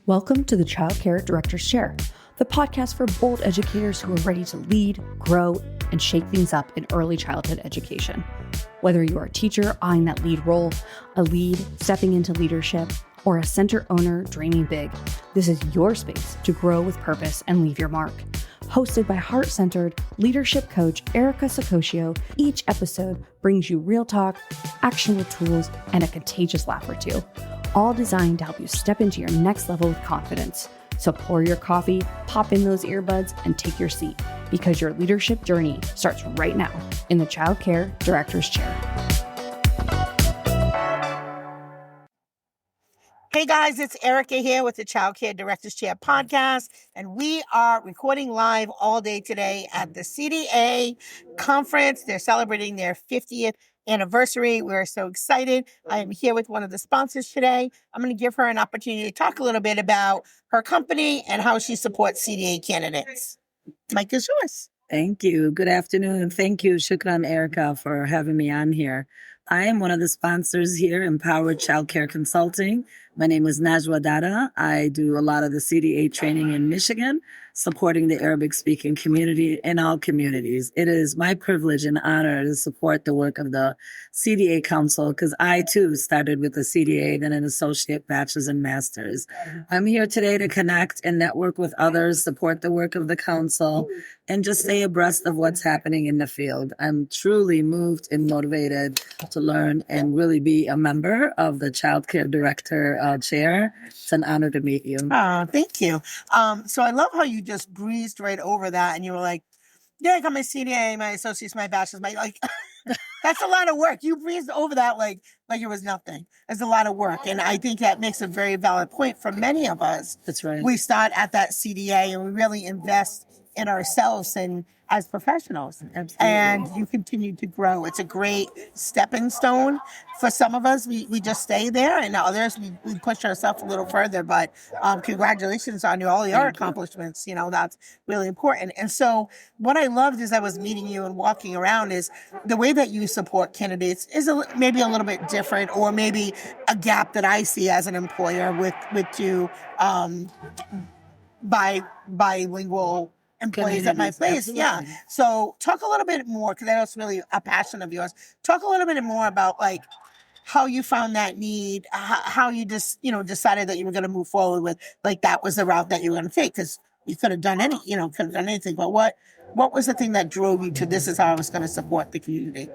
Welcome to the Child Care Director's Chair, the podcast for bold educators who are ready to lead, grow, and shake things up in early childhood education. Whether you are a teacher eyeing that lead role, a lead stepping into leadership, or a center owner dreaming big, this is your space to grow with purpose and leave your mark. Hosted by heart-centered leadership coach Erica Sacoccio, each episode brings you real talk, actionable tools, and a contagious laugh or two, all designed to help you step into your next level with confidence. So pour your coffee, pop in those earbuds, and take your seat, because your leadership journey starts right now in the Child Care Director's Chair. Hey guys, it's Erica here with the Child Care Director's Chair podcast, and we are recording live all day today at the CDA conference. They're celebrating their 50th anniversary. We're so excited. I am here with one of the sponsors today. I'm going to give her an opportunity to talk a little bit about her company and how she supports CDA candidates. Mike is yours. Thank you. Good afternoon. Thank you, Shukran Erica, for having me on here. I am one of the sponsors here, Empowered Child Care Consulting. My name is Najwa Dahdah. I do a lot of the CDA training in Michigan, supporting the Arabic-speaking community in all communities. It is my privilege and honor to support the work of the CDA Council, because I, too, started with the CDA, then an associate, bachelor's, and master's. I'm here today to connect and network with others, support the work of the council, and just stay abreast of what's happening in the field. I'm truly moved and motivated to learn and really be a member of the Child Care Director Chair. It's an honor to meet you. Oh, thank you. So I love how you just breezed right over that, and you were like, yeah, I got my CDA, my associate's, my bachelor's, my like. That's a lot of work. You breezed over that like it was nothing. It's a lot of work, and I think that makes a very valid point for many of us. That's right. We start at that CDA, and we really invest in ourselves and as professionals. Absolutely. And you continue to grow. It's a great stepping stone. For some of us, we just stay there, and others, we push ourselves a little further. But congratulations on all your accomplishments. You know, that's really important. And so what I loved as I was meeting you and walking around is the way that you support candidates is maybe a little bit different, or maybe a gap that I see as an employer with you bilingual employees at my place. Absolutely. Yeah. So talk a little bit more, because I know it's really a passion of yours. Talk a little bit more about like how you found that need, how you just, decided that you were going to move forward with, like, that was the route that you were going to take, because you could have done anything. But what was the thing that drove you to, this is how I was going to support the community?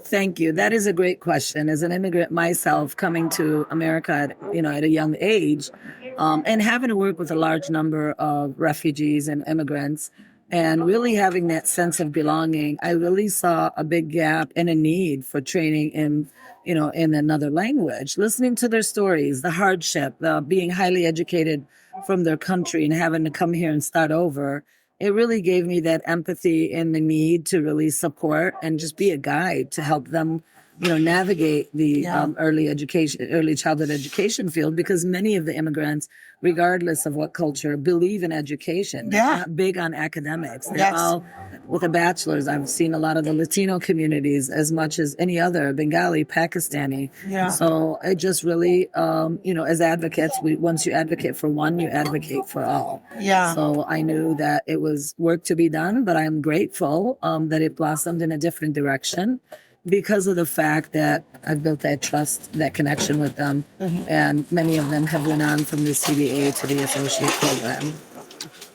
Thank you. That is a great question. As an immigrant myself, coming to America at a young age, and having to work with a large number of refugees and immigrants, and really having that sense of belonging, I really saw a big gap and a need for training in another language, listening to their stories, the hardship, being highly educated from their country and having to come here and start over. It really gave me that empathy and the need to really support and just be a guide to help them, navigate the early childhood education field, because many of the immigrants, regardless of what culture, believe in education. They're not big on academics. They're all with a bachelor's. I've seen a lot of the Latino communities as much as any other, Bengali, Pakistani. Yeah. So it just really, as advocates, once you advocate for one, you advocate for all. Yeah. So I knew that it was work to be done, but I'm grateful that it blossomed in a different direction, because of the fact that I've built that trust, that connection with them. Mm-hmm. And many of them have went on from the CDA to the associate program.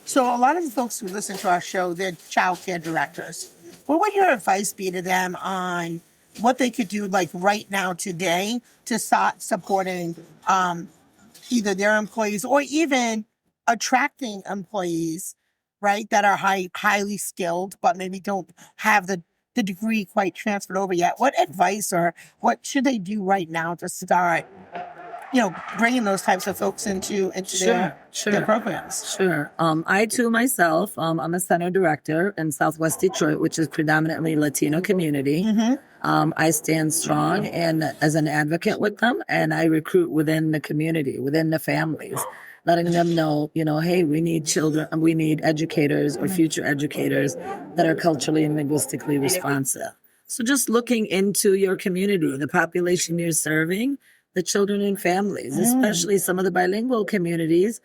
So a lot of the folks who listen to our show, they're child care directors. What would your advice be to them on what they could do, like right now today, to start supporting either their employees or even attracting employees, right, that are highly skilled but maybe don't have the degree quite transferred over yet? What advice or what should they do right now to start, bringing those types of folks into their programs? Sure. I too myself, I'm a center director in Southwest Detroit, which is predominantly Latino community. Mm-hmm. I stand strong and as an advocate with them, and I recruit within the community, within the families, letting them know, hey, we need children, we need educators or future educators that are culturally and linguistically responsive. So just looking into your community, the population you're serving, the children and families, especially some of the bilingual communities.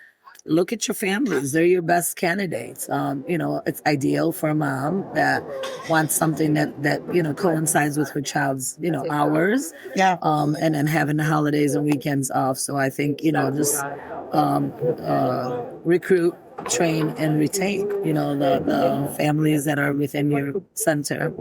Look at your families. They're your best candidates. It's ideal for a mom that wants something that coincides with her child's, hours. Yeah. And then having the holidays and weekends off. So I think, just recruit, train, and retain, the families that are within your center.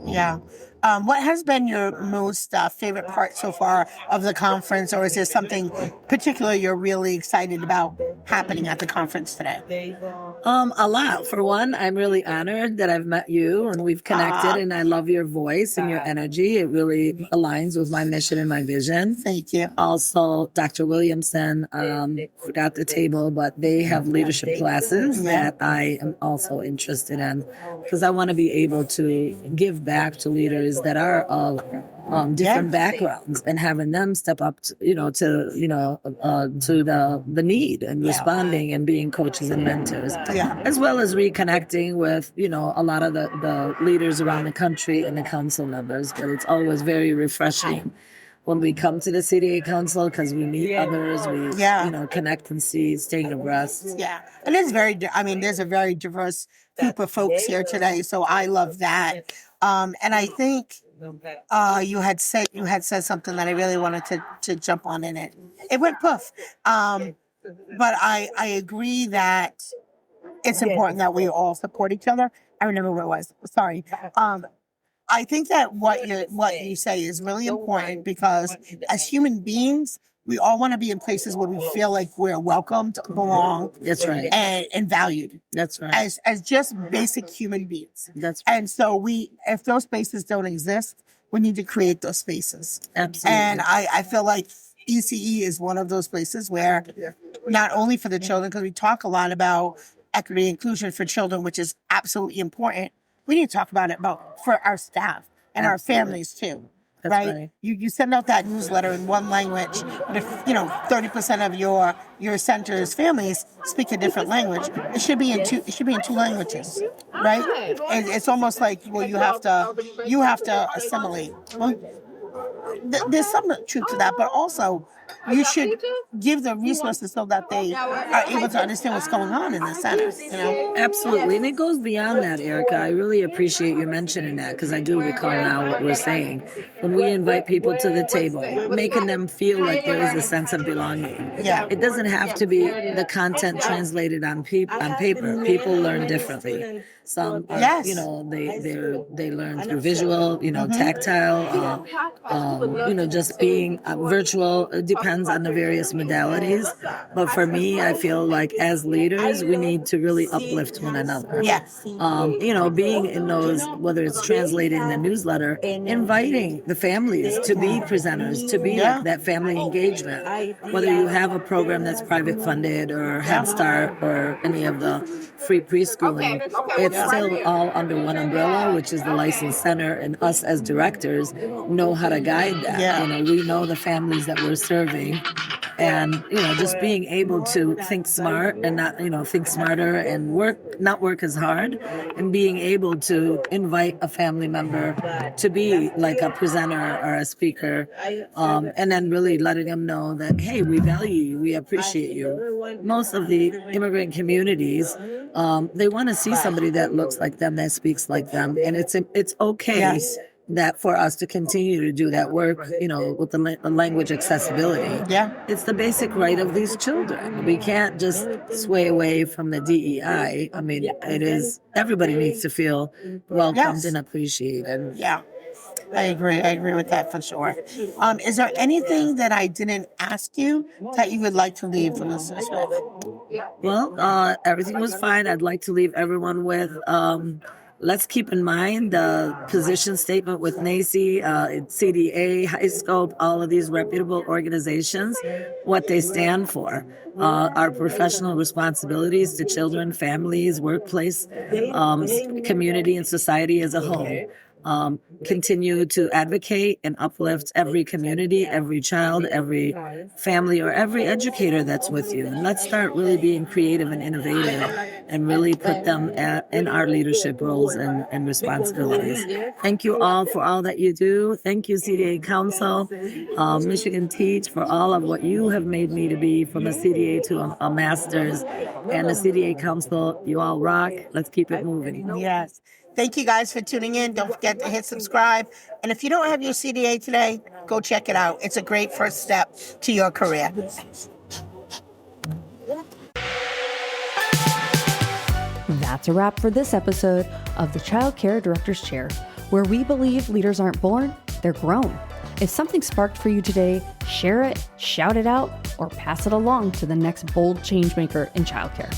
Yeah. What has been your most favorite part so far of the conference, or is there something particular you're really excited about happening at the conference today? A lot. For one, I'm really honored that I've met you and we've connected, and I love your voice and your energy. It really aligns with my mission and my vision. Thank you. Also, Dr. Williamson, forgot the table, but they have leadership classes that I am also interested in, because I want to be able to give back to leaders that are of different backgrounds, and having them step up to the need and responding and being coaches and mentors, as well as reconnecting with a lot of the leaders around the country and the council members. But it's always very refreshing when we come to the CDA Council, because we meet others, we connect and see, staying abreast. Yeah, and it's there's a very diverse group of folks here today, so I love that. And I think you had said something that I really wanted to jump on in it. It went poof. But I agree that it's important that we all support each other. I remember what it was. Sorry. I think that what you say is really important, because as human beings, we all want to be in places where we feel like we're welcomed, belong. That's right. And valued. That's right. As just basic human beings. That's right. And so if those spaces don't exist, we need to create those spaces. Absolutely. And I feel like ECE is one of those places where, not only for the children, because we talk a lot about equity and inclusion for children, which is absolutely important, we need to talk about it for our staff and our families too. That's right. You send out that newsletter in one language, but if 30% of your center's families speak a different language, it should be in two languages, right? And it's almost like, well, you have to assimilate. Well, there's some truth to that, but also you should give the resources so that they are able to understand what's going on in the centers. Absolutely, and it goes beyond that, Erica. I really appreciate you mentioning that, because I do recall now what we're saying. When we invite people to the table, making them feel like there is a sense of belonging. Yeah. It doesn't have to be the content translated on paper. People learn differently. Some, they learn through visual, tactile, just being virtual. It depends on the various modalities. But for me, I feel like as leaders, we need to really uplift one another. Yes. Being in those, whether it's translated in the newsletter, inviting the families to be presenters, to be that family engagement. Whether you have a program that's private funded or Head Start or any of the free preschooling, it's still all under one umbrella, which is the licensed center, and us as directors know how to guide that. We know the families that we're serving, and just being able to think smart and not think smarter and not work as hard, and being able to invite a family member to be like a presenter or a speaker, and then really letting them know that, hey, we value you, we appreciate you. Most of the immigrant communities, they want to see somebody that looks like them, that speaks like them, and it's okay that for us to continue to do that work, with the language accessibility. Yeah. It's the basic right of these children. We can't just sway away from the DEI. I mean, it is, everybody needs to feel welcomed and appreciated. Yeah. I agree with that for sure. Is there anything that I didn't ask you that you would like to leave the listeners with? Well, everything was fine. I'd like to leave everyone with, let's keep in mind the position statement with NACI, CDA, High Scope, all of these reputable organizations, what they stand for. Our professional responsibilities to children, families, workplace, community, and society as a whole. continue to advocate and uplift every community, every child, every family, or every educator that's with you. And let's start really being creative and innovative and really put them in our leadership roles and responsibilities. Thank you all for all that you do. Thank you, CDA Council, Michigan Teach, for all of what you have made me to be, from a CDA to a master's, and the CDA Council. You all rock. Let's keep it moving. Yes. Thank you guys for tuning in. Don't forget to hit subscribe. And if you don't have your CDA today, go check it out. It's a great first step to your career. That's a wrap for this episode of the Child Care Director's Chair, where we believe leaders aren't born, they're grown. If something sparked for you today, share it, shout it out, or pass it along to the next bold changemaker in childcare.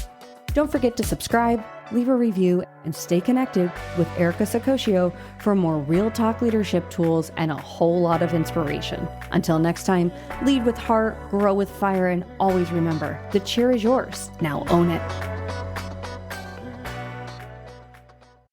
Don't forget to subscribe, leave a review, and stay connected with Erica Sacosio for more real talk leadership tools and a whole lot of inspiration. Until next time, lead with heart, grow with fire, and always remember, the chair is yours. Now own it.